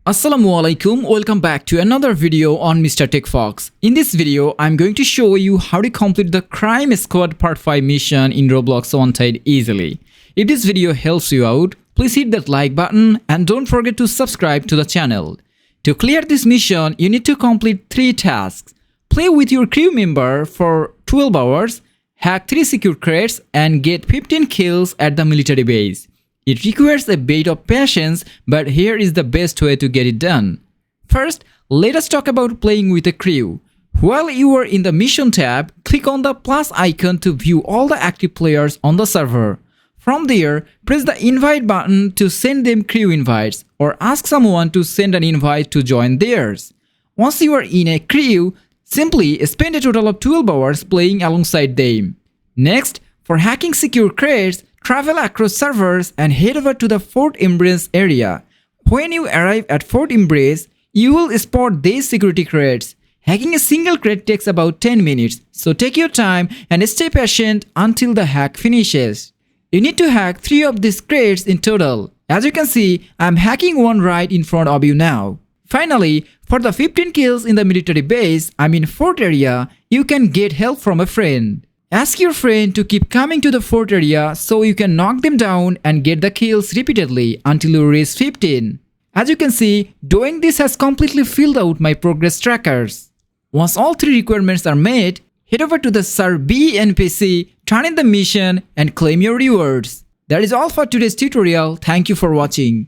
Assalamualaikum, welcome back to another video on Mr. TECHFOX. In this video, I'm going to show you how to complete the Crime Squad Part 5 mission in Roblox Wanted easily. If this video helps you out, please hit that like button and don't forget to subscribe to the channel. To clear this mission, you need to complete 3 tasks. Play with your crew member for 12 hours, hack 3 secure crates and get 15 kills at the military base. It requires a bit of patience, but here is the best way to get it done. First, let us talk about playing with a crew. While you are in the Mission tab, click on the plus icon to view all the active players on the server. From there, press the invite button to send them crew invites or ask someone to send an invite to join theirs. Once you are in a crew, simply spend a total of 12 hours playing alongside them. Next, for hacking secure crates, travel across servers and head over to the Fort Embrace area. When you arrive at Fort Embrace, you will spot these security crates. Hacking a single crate takes about 10 minutes, so take your time and stay patient until the hack finishes. You need to hack 3 of these crates in total. As you can see, I'm hacking one right in front of you now. Finally, for the 15 kills in the military base, in Fort area, you can get help from a friend. Ask your friend to keep coming to the fort area so you can knock them down and get the kills repeatedly until you reach 15. As you can see, doing this has completely filled out my progress trackers. Once all 3 requirements are met, head over to the Surveyor NPC, turn in the mission and claim your rewards. That is all for today's tutorial. Thank you for watching.